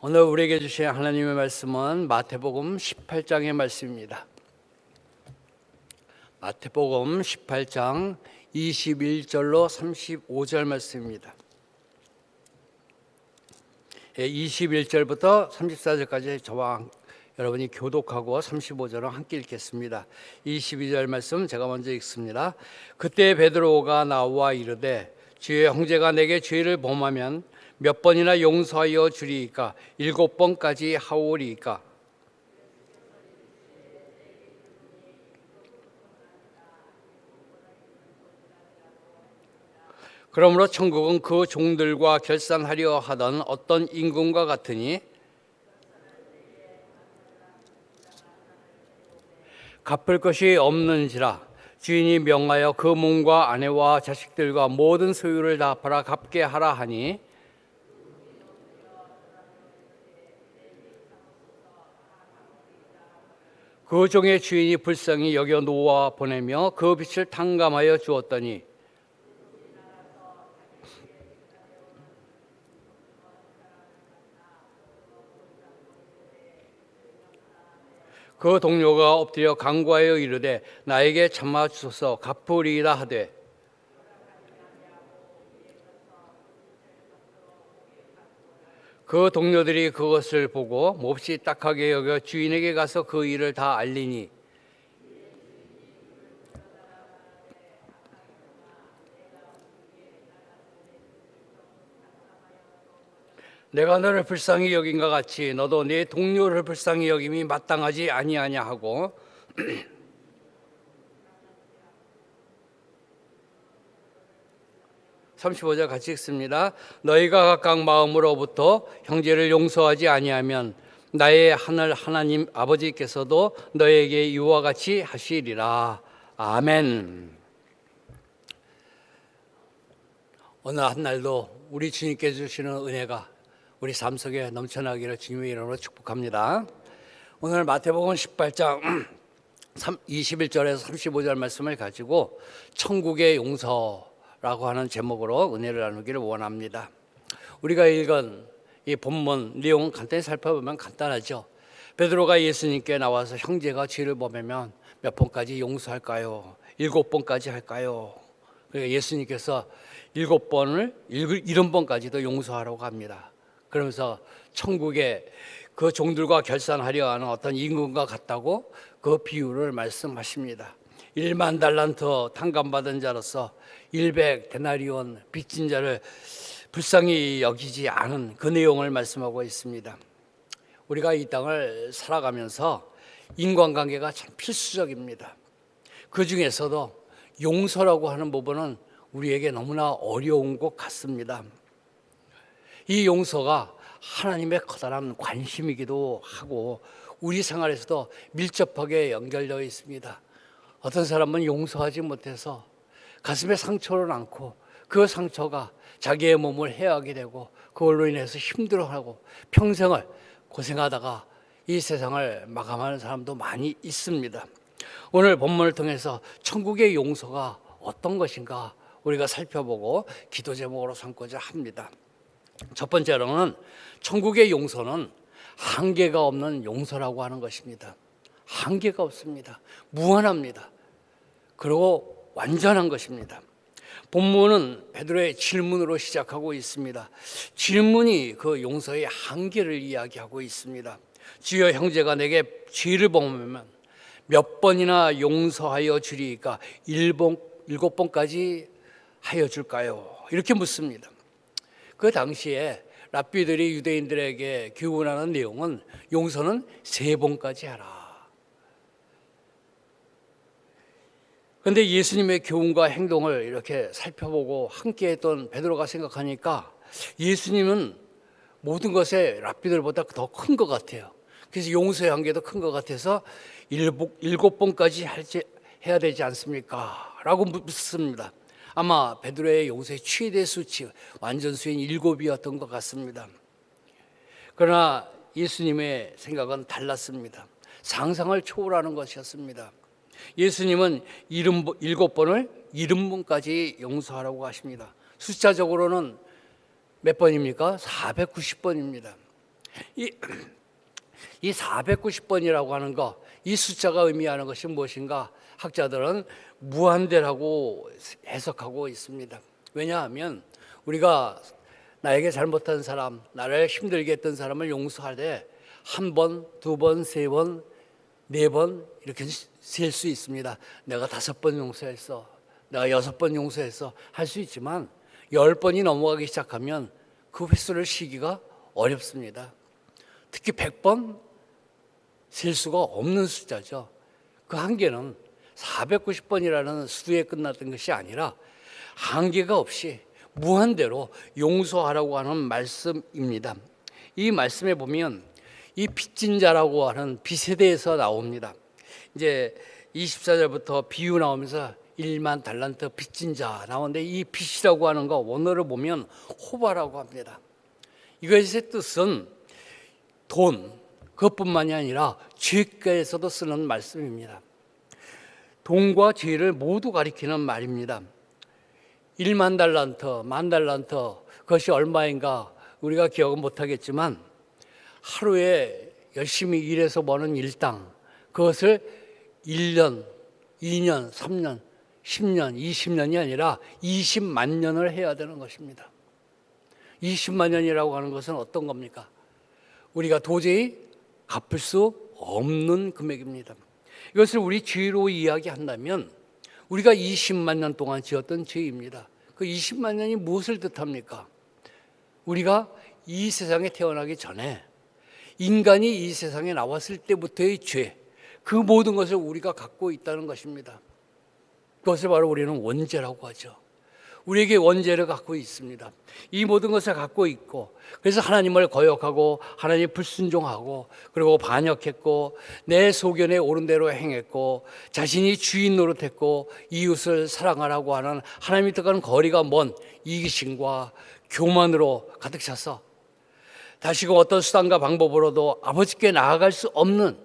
오늘 우리에게 주신 하나님의 말씀은 마태복음 18장의 말씀입니다. 마태복음 18장 21절로 35절 말씀입니다. 21절부터 34절까지 저와 여러분이 교독하고 35절은 함께 읽겠습니다. 22절 말씀 제가 먼저 읽습니다. 그때 베드로가 나와 이르되 주의 형제가 내게 죄를 범하면 몇 번이나 용서하여 주리이까 7번까지 하오리이까. 그러므로 천국은 그 종들과 결산하려 하던 어떤 임금과 같으니 갚을 것이 없는지라 주인이 명하여 그 몸과 아내와 자식들과 모든 소유를 다 팔아 갚게 하라 하니 그 종의 주인이 불쌍히 여겨 놓아 보내며 그 빚을 탕감하여 주었더니 그 동료가 엎드려 간구하여 이르되 나에게 참아 주소서 갚으리이다 하되 그 동료들이 그것을 보고 몹시 딱하게 여겨 주인에게 가서 그 일을 다 알리니 내가 너를 불쌍히 여긴과 같이 너도 네 동료를 불쌍히 여김이 마땅하지 아니하냐 하고 35절 같이 읽습니다. 너희가 각각 마음으로부터 형제를 용서하지 아니하면 나의 하늘 하나님 아버지께서도 너에게 이와 같이 하시리라. 아멘. 어느 한 날도 우리 주님께 주시는 은혜가 우리 삶 속에 넘쳐나기를 주님의 이름으로 축복합니다. 오늘 마태복음 18장 21절에서 35절 말씀을 가지고 천국의 용서라고 하는 제목으로 은혜를 나누기를 원합니다. 우리가 읽은 이 본문 내용은 간단히 살펴보면 간단하죠. 베드로가 예수님께 나와서 형제가 죄를 범하면 몇 번까지 용서할까요? 7번까지 할까요? 그러니까 예수님께서 7번을 70번까지도 용서하라고 합니다. 그러면서 천국에 그 종들과 결산하려 하는 어떤 임금과 같다고 그 비유를 말씀하십니다. 1만 달란트 탕감받은 자로서 100 데나리온 빚진 자를 불쌍히 여기지 않은 그 내용을 말씀하고 있습니다. 우리가 이 땅을 살아가면서 인간관계가 참 필수적입니다. 그 중에서도 용서라고 하는 부분은 우리에게 너무나 어려운 것 같습니다. 이 용서가 하나님의 커다란 관심이기도 하고 우리 생활에서도 밀접하게 연결되어 있습니다. 어떤 사람은 용서하지 못해서 가슴에 상처를 안고 그 상처가 자기의 몸을 해하게 되고 그걸로 인해서 힘들어하고 평생을 고생하다가 이 세상을 마감하는 사람도 많이 있습니다. 오늘 본문을 통해서 천국의 용서가 어떤 것인가 우리가 살펴보고 기도 제목으로 삼고자 합니다. 첫 번째로는 천국의 용서는 한계가 없는 용서라고 하는 것입니다. 한계가 없습니다. 무한합니다. 그리고 완전한 것입니다. 본문은 베드로의 질문으로 시작하고 있습니다. 질문이 그 용서의 한계를 이야기하고 있습니다. 주여 형제가 내게 죄를 범하면 몇 번이나 용서하여 주리이까 7번까지 하여 줄까요? 이렇게 묻습니다. 그 당시에 랍비들이 유대인들에게 교훈하는 내용은 용서는 3번까지 하라. 그런데 예수님의 교훈과 행동을 이렇게 살펴보고 함께했던 베드로가 생각하니까 예수님은 모든 것에 랍비들보다 더 큰 것 같아요. 그래서 용서의 한계도 큰 것 같아서 7번까지 해야 되지 않습니까? 라고 묻습니다. 아마 베드로의 용서의 최대 수치 완전수인 7이었던 것 같습니다. 그러나 예수님의 생각은 달랐습니다. 상상을 초월하는 것이었습니다. 예수님은 7번을 70번까지 용서하라고 하십니다. 숫자적으로는 몇 번입니까? 490번입니다. 이, 이 490번이라고 하는 거, 이 숫자가 의미하는 것이 무엇인가? 학자들은 무한대라고 해석하고 있습니다. 왜냐하면 우리가 나에게 잘못한 사람, 나를 힘들게 했던 사람을 용서하되 한 번, 두 번, 세 번, 네 번 이렇게 셀 수 있습니다. 내가 5번 용서했어, 내가 6번 용서했어 할 수 있지만 10번이 넘어가기 시작하면 그 횟수를 쉬기가 어렵습니다. 특히 100번 셀 수가 없는 숫자죠. 그 한계는 490번이라는 수에 끝났던 것이 아니라 한계가 없이 무한대로 용서하라고 하는 말씀입니다. 이 말씀에 보면 이 빚진 자라고 하는 빚에 대해서 나옵니다. 이제 24절부터 비유 나오면서 1만 달란트 빚진 자 나오는데, 이 빚이라고 하는 거 원어를 보면 호바라고 합니다. 이것의 뜻은 돈, 그것뿐만이 아니라 죄가에서도 쓰는 말씀입니다. 돈과 죄를 모두 가리키는 말입니다. 1만 달란트, 10,000달란트, 그것이 얼마인가 우리가 기억은 못하겠지만 하루에 열심히 일해서 버는 일당, 그것을 1년, 2년, 3년, 10년, 20년이 아니라 20만 년을 해야 되는 것입니다. 20만 년이라고 하는 것은 어떤 겁니까? 우리가 도저히 갚을 수 없는 금액입니다. 이것을 우리 죄로 이야기한다면 우리가 20만 년 동안 지었던 죄입니다. 그 20만 년이 무엇을 뜻합니까? 우리가 이 세상에 태어나기 전에 인간이 이 세상에 나왔을 때부터의 죄, 그 모든 것을 우리가 갖고 있다는 것입니다. 그것을 바로 우리는 원죄라고 하죠. 우리에게 원죄를 갖고 있습니다. 이 모든 것을 갖고 있고, 그래서 하나님을 거역하고 하나님 불순종하고, 그리고 반역했고, 내 소견에 옳은 대로 행했고, 자신이 주인 노릇했고, 이웃을 사랑하라고 하는 하나님이 뜻하는 거리가 먼 이기심과 교만으로 가득 차서 다시금 어떤 수단과 방법으로도 아버지께 나아갈 수 없는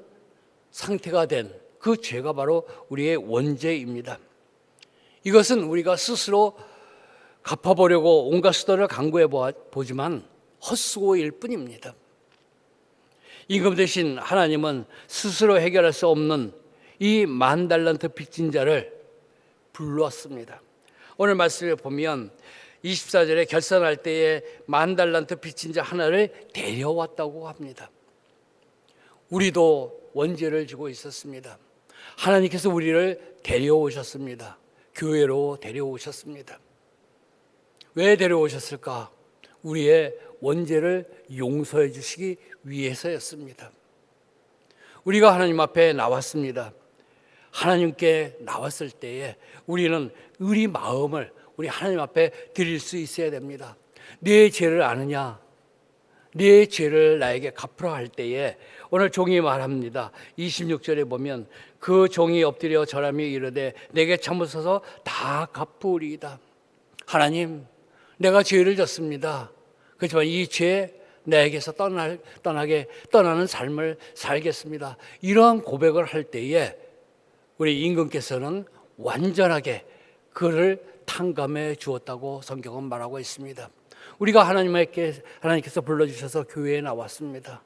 상태가 된 그 죄가 바로 우리의 원죄입니다. 이것은 우리가 스스로 갚아보려고 온갖 수단을 강구해 보지만 헛수고일 뿐입니다. 임금 대신 하나님은 스스로 해결할 수 없는 이 10,000달란트 빚진 자를 불렀습니다. 오늘 말씀에 보면 24절에 결산할 때에 10,000달란트 빚진 자 하나를 데려왔다고 합니다. 우리도 원죄를 지고 있었습니다. 하나님께서 우리를 데려오셨습니다. 교회로 데려오셨습니다. 왜 데려오셨을까? 우리의 원죄를 용서해 주시기 위해서였습니다. 우리가 하나님 앞에 나왔습니다. 하나님께 나왔을 때에 우리는 우리 마음을 우리 하나님 앞에 드릴 수 있어야 됩니다. 내 죄를 아느냐? 내 죄를 나에게 갚으라 할 때에 오늘 종이 말합니다. 26절에 보면 그 종이 엎드려 절하며 이르되 내게 참으소서 다 갚으리이다. 하나님, 내가 죄를 졌습니다. 그렇지만 이 죄 나에게서 떠나는 삶을 살겠습니다. 이러한 고백을 할 때에 우리 임금께서는 완전하게 그를 탕감해 주었다고 성경은 말하고 있습니다. 우리가 하나님께서 불러주셔서 교회에 나왔습니다.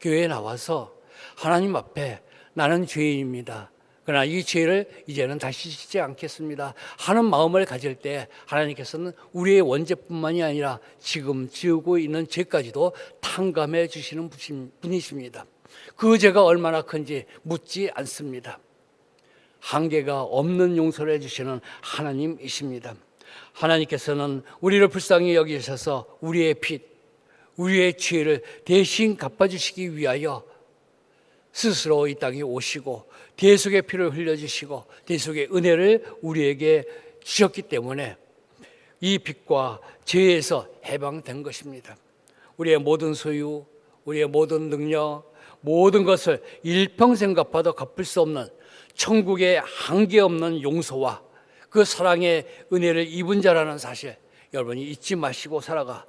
교회에 나와서 하나님 앞에 나는 죄인입니다. 그러나 이 죄를 이제는 다시 짓지 않겠습니다 하는 마음을 가질 때 하나님께서는 우리의 원죄뿐만이 아니라 지금 지우고 있는 죄까지도 탕감해 주시는 분이십니다. 그 죄가 얼마나 큰지 묻지 않습니다. 한계가 없는 용서를 해주시는 하나님이십니다. 하나님께서는 우리를 불쌍히 여기셔서 우리의 빚, 우리의 죄를 대신 갚아주시기 위하여 스스로 이 땅에 오시고 대속의 피를 흘려주시고 대속의 은혜를 우리에게 주셨기 때문에 이 빚과 죄에서 해방된 것입니다. 우리의 모든 소유, 우리의 모든 능력, 모든 것을 일평생 갚아도 갚을 수 없는 천국의 한계 없는 용서와 그 사랑의 은혜를 입은 자라는 사실 여러분이 잊지 마시고 살아가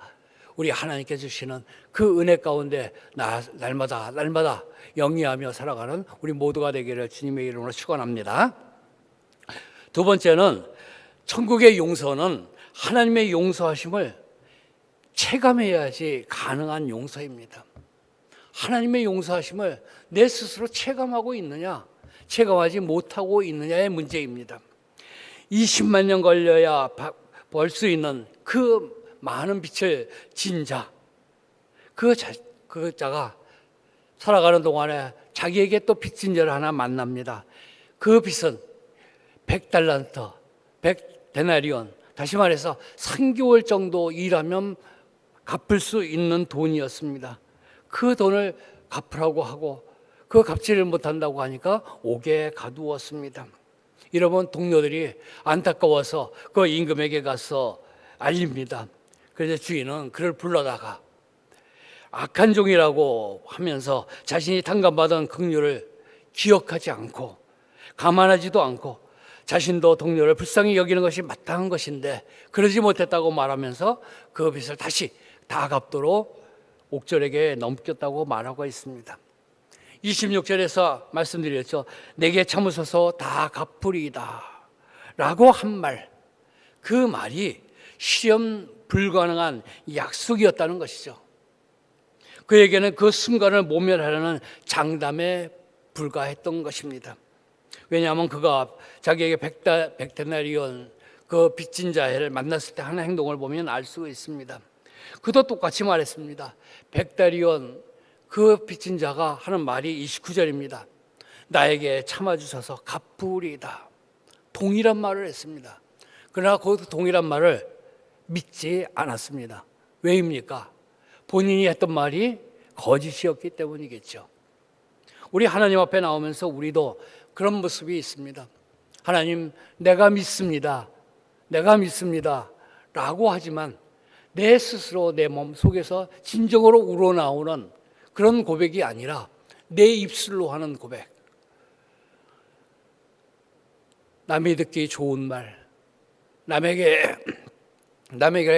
우리 하나님께 주시는 그 은혜 가운데 날마다 영위하며 살아가는 우리 모두가 되기를 주님의 이름으로 축원합니다. 두 번째는 천국의 용서는 하나님의 용서하심을 체감해야지 가능한 용서입니다. 하나님의 용서하심을 내 스스로 체감하고 있느냐, 체감하지 못하고 있느냐의 문제입니다. 20만 년 걸려야 벌 수 있는 그 많은 빚을 진 자, 그 자가 살아가는 동안에 자기에게 또 빚진 자를 하나 만납니다. 그 빚은 100달란트, 100데나리온, 다시 말해서 3개월 정도 일하면 갚을 수 있는 돈이었습니다. 그 돈을 갚으라고 하고 그 갚지를 못한다고 하니까 옥에 가두었습니다. 이러면 동료들이 안타까워서 그 임금에게 가서 알립니다. 그래서 주인은 그를 불러다가 악한 종이라고 하면서 자신이 탕감받은 긍휼을 기억하지 않고 감안하지도 않고 자신도 동료를 불쌍히 여기는 것이 마땅한 것인데 그러지 못했다고 말하면서 그 빚을 다시 다 갚도록 옥졸에게 넘겼다고 말하고 있습니다. 26절에서 말씀드렸죠. 내게 참으소서 다 갚으리이다 라고 한 말, 그 말이 실현 불가능한 약속이었다는 것이죠. 그에게는 그 순간을 모면하려는 장담에 불과했던 것입니다. 왜냐하면 그가 자기에게 100데나리온 그 빚진 자를 만났을 때 하는 행동을 보면 알 수가 있습니다. 그도 똑같이 말했습니다. 100데나리온 그 빚진 자가 하는 말이 29절입니다. 나에게 참아주셔서 갚으리이다. 동일한 말을 했습니다. 그러나 그 동일한 말을 믿지 않았습니다. 왜입니까? 본인이 했던 말이 거짓이었기 때문이겠죠. 우리 하나님 앞에 나오면서 우리도 그런 모습이 있습니다. 하나님, 내가 믿습니다. 내가 믿습니다. 라고 하지만 내 스스로 내 몸 속에서 진정으로 우러나오는 그런 고백이 아니라 내 입술로 하는 고백. 남이 듣기 좋은 말, 남에게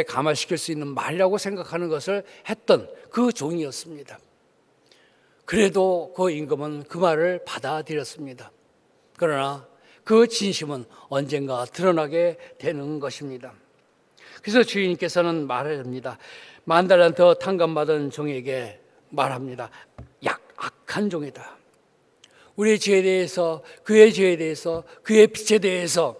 감화시킬 수 있는 말이라고 생각하는 것을 했던 그 종이었습니다. 그래도 그 임금은 그 말을 받아들였습니다. 그러나 그 진심은 언젠가 드러나게 되는 것입니다. 그래서 주인께서는 말을 합니다. 10,000달란트 탕감받은 종에게 말합니다. 악한 종이다. 우리의 죄에 대해서, 그의 죄에 대해서, 그의 빚에 대해서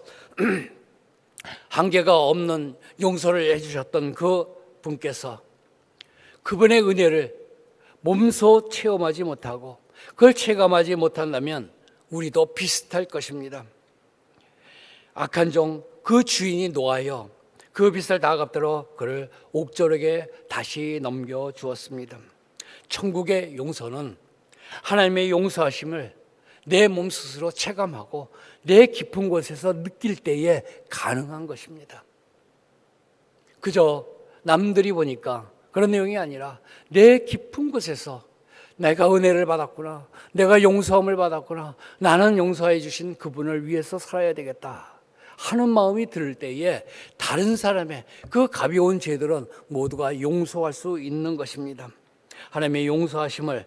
한계가 없는 용서를 해주셨던 그 분께서 그분의 은혜를 몸소 체험하지 못하고 그걸 체감하지 못한다면 우리도 비슷할 것입니다. 악한 종, 그 주인이 노하여 그 빚을 다 갚도록 그를 옥졸에게 다시 넘겨주었습니다. 천국의 용서는 하나님의 용서하심을 내 몸 스스로 체감하고 내 깊은 곳에서 느낄 때에 가능한 것입니다. 그저 남들이 보니까 그런 내용이 아니라 내 깊은 곳에서 내가 은혜를 받았구나, 내가 용서함을 받았구나, 나는 용서해 주신 그분을 위해서 살아야 되겠다 하는 마음이 들 때에 다른 사람의 그 가벼운 죄들은 모두가 용서할 수 있는 것입니다. 하나님의 용서하심을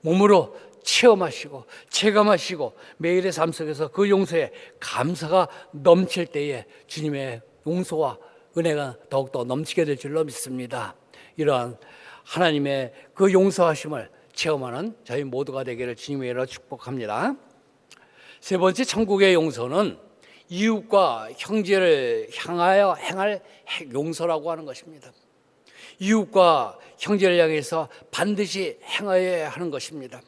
몸으로 체험하시고 체감하시고 매일의 삶 속에서 그 용서에 감사가 넘칠 때에 주님의 용서와 은혜가 더욱더 넘치게 될 줄로 믿습니다. 이러한 하나님의 그 용서하심을 체험하는 저희 모두가 되기를 주님의 이름으로 축복합니다. 세 번째, 천국의 용서는 이웃과 형제를 향하여 행할 용서라고 하는 것입니다. 이웃과 형제를 향해서 반드시 행하여야 하는 것입니다.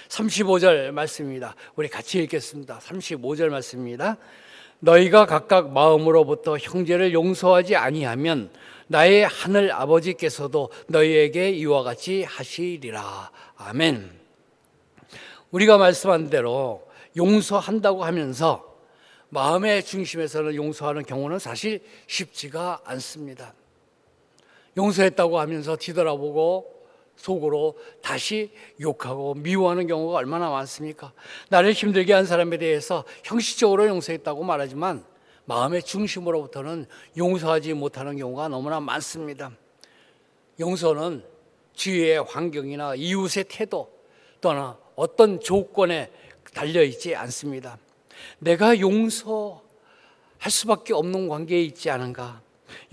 35절 말씀입니다. 우리 같이 읽겠습니다. 35절 말씀입니다. 너희가 각각 마음으로부터 형제를 용서하지 아니하면 나의 하늘 아버지께서도 너희에게 이와 같이 하시리라. 아멘. 우리가 말씀한 대로 용서한다고 하면서 마음의 중심에서는 용서하는 경우는 사실 쉽지가 않습니다. 용서했다고 하면서 뒤돌아보고 속으로 다시 욕하고 미워하는 경우가 얼마나 많습니까? 나를 힘들게 한 사람에 대해서 형식적으로 용서했다고 말하지만 마음의 중심으로부터는 용서하지 못하는 경우가 너무나 많습니다. 용서는 주위의 환경이나 이웃의 태도 또는 어떤 조건에 달려있지 않습니다. 내가 용서할 수밖에 없는 관계에 있지 않은가?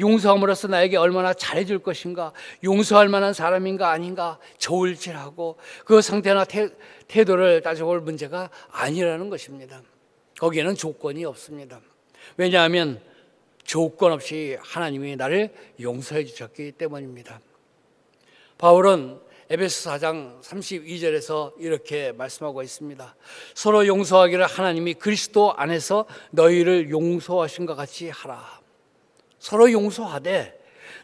용서함으로써 나에게 얼마나 잘해줄 것인가, 용서할 만한 사람인가 아닌가 저울질하고 그 상태나 태도를 따져볼 문제가 아니라는 것입니다. 거기에는 조건이 없습니다. 왜냐하면 조건 없이 하나님이 나를 용서해 주셨기 때문입니다. 바울은 에베소 4장 32절에서 이렇게 말씀하고 있습니다. 서로 용서하기를 하나님이 그리스도 안에서 너희를 용서하신 것 같이 하라. 서로 용서하되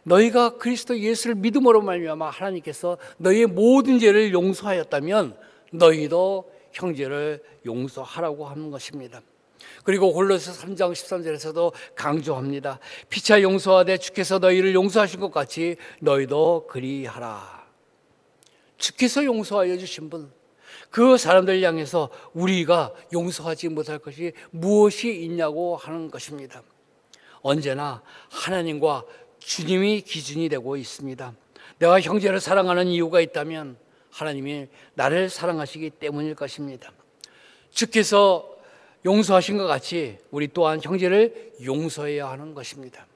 너희가 그리스도 예수를 믿음으로 말미암아 하나님께서 너희의 모든 죄를 용서하였다면 너희도 형제를 용서하라고 하는 것입니다. 그리고 골로새 3장 13절에서도 강조합니다. 피차 용서하되 주께서 너희를 용서하신 것 같이 너희도 그리하라. 주께서 용서하여 주신 분, 그 사람들 향해서 우리가 용서하지 못할 것이 무엇이 있냐고 하는 것입니다. 언제나 하나님과 주님이 기준이 되고 있습니다. 내가 형제를 사랑하는 이유가 있다면 하나님이 나를 사랑하시기 때문일 것입니다. 주께서 용서하신 것 같이 우리 또한 형제를 용서해야 하는 것입니다.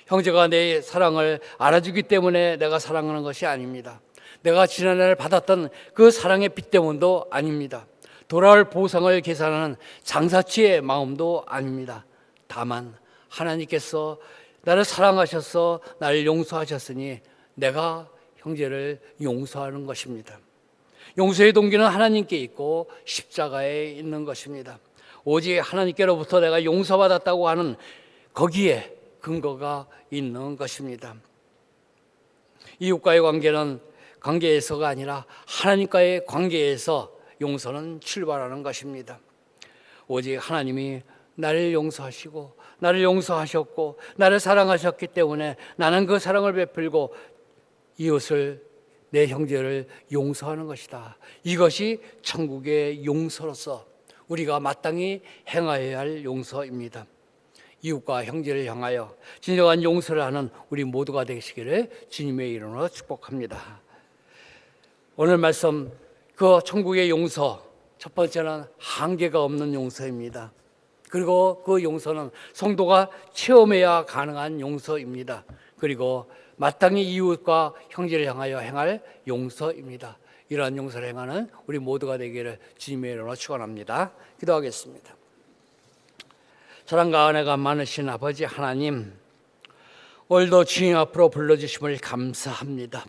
형제가 내 사랑을 알아주기 때문에 내가 사랑하는 것이 아닙니다. 내가 지난날 받았던 그 사랑의 빚 때문도 아닙니다. 돌아올 보상을 계산하는 장사치의 마음도 아닙니다. 다만 하나님께서 나를 사랑하셔서 나를 용서하셨으니 내가 형제를 용서하는 것입니다. 용서의 동기는 하나님께 있고 십자가에 있는 것입니다. 오직 하나님께로부터 내가 용서받았다고 하는 거기에 근거가 있는 것입니다. 이웃과의 관계에서가 아니라 하나님과의 관계에서 용서는 출발하는 것입니다. 오직 하나님이 나를 용서하시고 나를 용서하셨고 나를 사랑하셨기 때문에 나는 그 사랑을 베풀고 이웃을 내 형제를 용서하는 것이다. 이것이 천국의 용서로서 우리가 마땅히 행하여야 할 용서입니다. 이웃과 형제를 향하여 진정한 용서를 하는 우리 모두가 되시기를 주님의 이름으로 축복합니다. 오늘 말씀 그 천국의 용서, 첫 번째는 한계가 없는 용서입니다. 그리고 그 용서는 성도가 체험해야 가능한 용서입니다. 그리고 마땅히 이웃과 형제를 향하여 행할 용서입니다. 이러한 용서를 행하는 우리 모두가 되기를 주님의 이름으로 축원합니다. 기도하겠습니다. 사랑과 은혜가 많으신 아버지 하나님, 오늘도 주님 앞으로 불러주심을 감사합니다.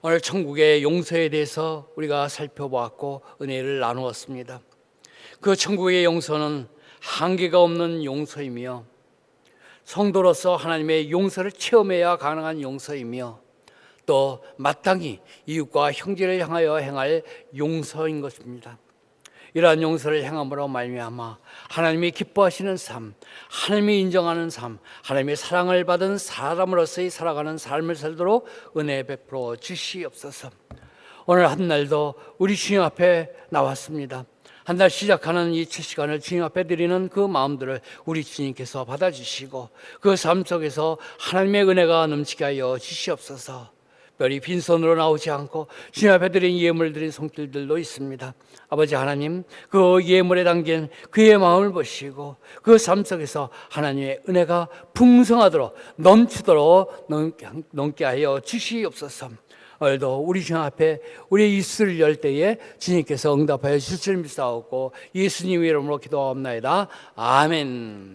오늘 천국의 용서에 대해서 우리가 살펴보았고 은혜를 나누었습니다. 그 천국의 용서는 한계가 없는 용서이며 성도로서 하나님의 용서를 체험해야 가능한 용서이며 또 마땅히 이웃과 형제를 향하여 행할 용서인 것입니다. 이러한 용서를 행함으로 말미암아 하나님이 기뻐하시는 삶, 하나님이 인정하는 삶, 하나님의 사랑을 받은 사람으로서의 살아가는 삶을 살도록 은혜 베풀어 주시옵소서. 오늘 한 날도 우리 주님 앞에 나왔습니다. 한 달 시작하는 이 첫 시간을 주님 앞에 드리는 그 마음들을 우리 주님께서 받아주시고 그 삶 속에서 하나님의 은혜가 넘치게 하여 주시옵소서. 별이 빈손으로 나오지 않고 주님 앞에 드린 예물 드린 손길들도 있습니다. 아버지 하나님, 그 예물에 담긴 그의 마음을 보시고 그 삶 속에서 하나님의 은혜가 풍성하도록 넘치도록 넘게 하여 주시옵소서. 오늘도 우리 주님 앞에 우리의 입술을 열 때에 주님께서 응답하여 주실 줄 믿사옵고 예수님의 이름으로 기도하옵나이다. 아멘.